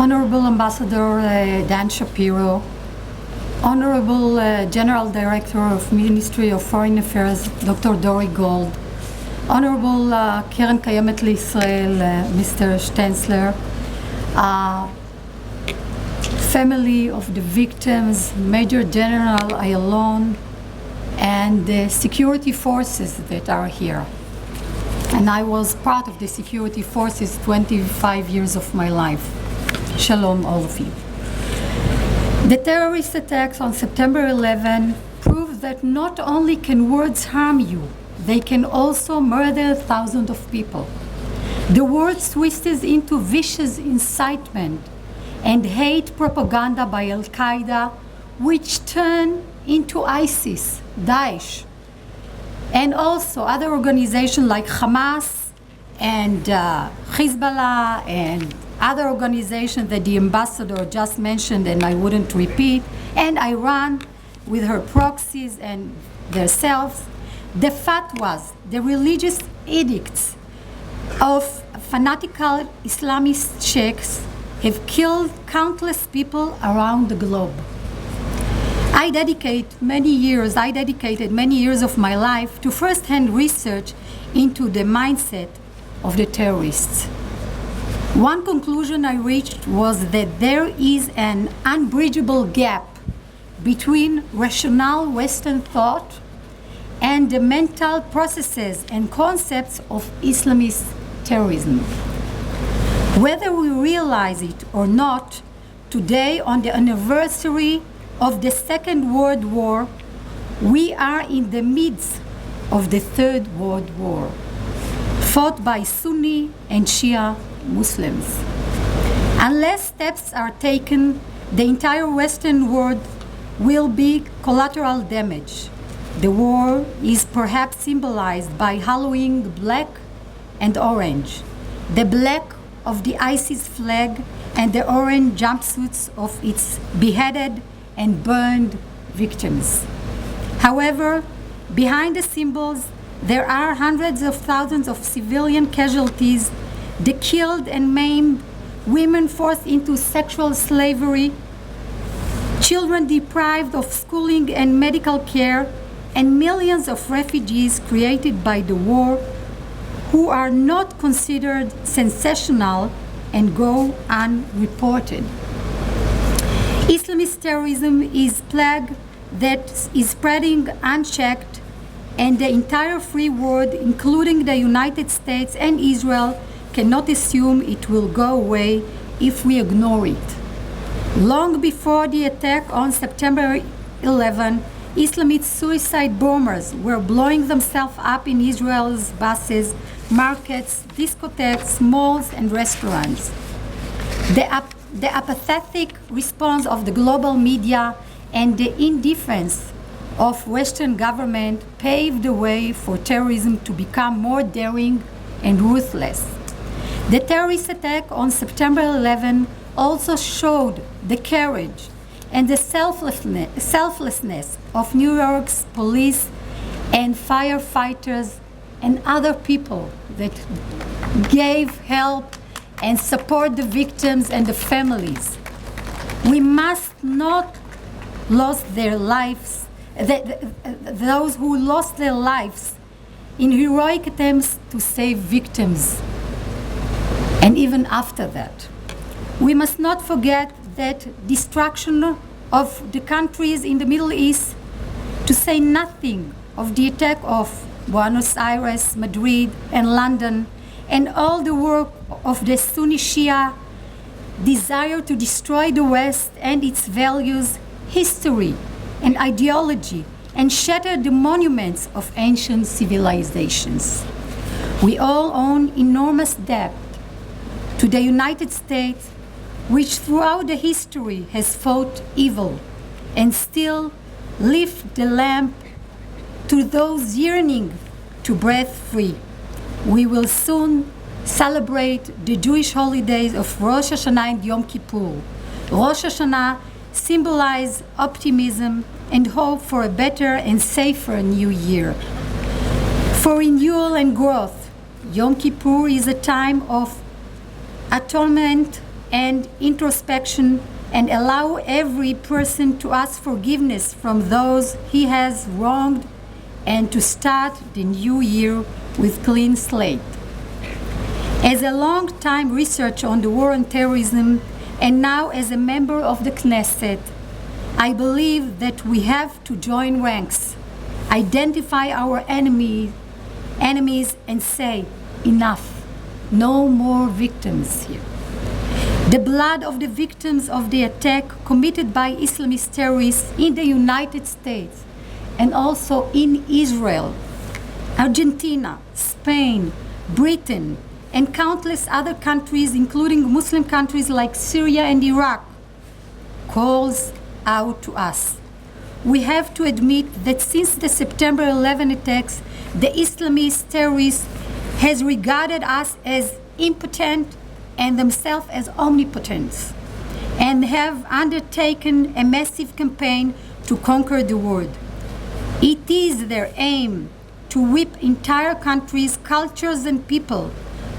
Honorable Ambassador Dan Shapiro, Honorable General Director of Ministry of Foreign Affairs, Dr. Dori Gold, Honorable Keren Kayemet L'Israel, Mr. Stenzler, family of the victims, Major General Ayalon, and the security forces that are here. And I was part of the security forces 25 years of my life. Shalom, all of you. The terrorist attacks on September 11 prove that not only can words harm you, they can also murder thousands of people. The words twisted into vicious incitement and hate propaganda by Al-Qaeda, which turn into ISIS, Daesh, and also other organizations like Hamas and Hezbollah and other organizations that the ambassador just mentioned and I wouldn't repeat, and Iran with her proxies and themselves. The fatwas, the religious edicts of fanatical Islamist sheikhs have killed countless people around the globe. I dedicated many years of my life to first-hand research into the mindset of the terrorists. One conclusion I reached was that there is an unbridgeable gap between rational Western thought and the mental processes and concepts of Islamist terrorism. Whether we realize it or not, today on the anniversary of the Second World War, we are in the midst of the Third World War, fought by Sunni and Shia Muslims. Unless steps are taken, the entire Western world will be collateral damage. The war is perhaps symbolized by hallowing black and orange, the black of the ISIS flag and the orange jumpsuits of its beheaded and burned victims. However, behind the symbols, there are hundreds of thousands of civilian casualties, the killed and maimed, women forced into sexual slavery, children deprived of schooling and medical care, and millions of refugees created by the war who are not considered sensational and go unreported. Islamist terrorism is a plague that is spreading unchecked, and the entire free world, including the United States and Israel, cannot assume it will go away if we ignore it. Long before the attack on September 11, Islamist suicide bombers were blowing themselves up in Israel's buses, markets, discotheques, malls, and restaurants. The apathetic response of the global media and the indifference of Western government paved the way for terrorism to become more daring and ruthless. The terrorist attack on September 11 also showed the courage and the selflessness of New York's police and firefighters and other people that gave help and support the victims and the families. We must not lose their lives, those who lost their lives in heroic attempts to save victims. And even after that, we must not forget that destruction of the countries in the Middle East, to say nothing of the attack of Buenos Aires, Madrid, and London, and all the work of the Sunni Shia desire to destroy the West and its values, history, and ideology, and shatter the monuments of ancient civilizations. We all owe enormous debt to the United States, which throughout the history has fought evil and still lift the lamp to those yearning to breathe free. We will soon celebrate the Jewish holidays of Rosh Hashanah and Yom Kippur. Rosh Hashanah symbolizes optimism and hope for a better and safer new year. For renewal and growth, Yom Kippur is a time of atonement and introspection and allow every person to ask forgiveness from those he has wronged and to start the new year with clean slate. As a long-time researcher on the war on terrorism and now as a member of the Knesset, I believe that we have to join ranks, identify our enemies and say, enough, no more victims here. The blood of the victims of the attack committed by Islamist terrorists in the United States and also in Israel, Argentina, Spain, Britain, and countless other countries, including Muslim countries like Syria and Iraq, calls out to us. We have to admit that since the September 11 attacks, the Islamist terrorists has regarded us as impotent and themselves as omnipotent, and have undertaken a massive campaign to conquer the world. It is their aim to wipe entire countries, cultures, and people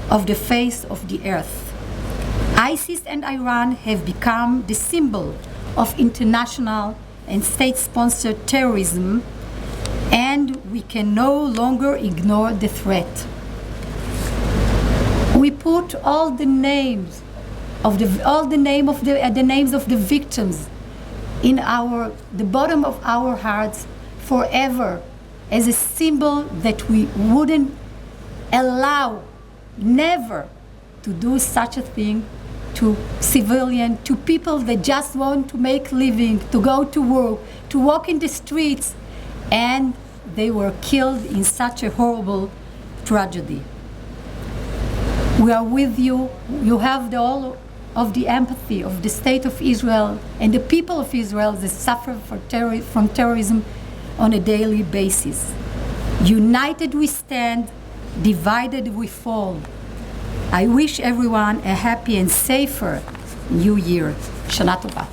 of the face of the earth. ISIS and Iran have become the symbol of international and state-sponsored terrorism, and we can no longer ignore the threat. We put all the names of the names of the victims in the bottom of our hearts forever, as a symbol that we wouldn't allow never to do such a thing to civilians, to people that just want to make living, to go to work, to walk in the streets, and they were killed in such a horrible tragedy. We are with you. You have all of the empathy of the state of Israel and the people of Israel that suffer from terrorism on a daily basis. United we stand, divided we fall. I wish everyone a happy and safer New Year. Shana Tova.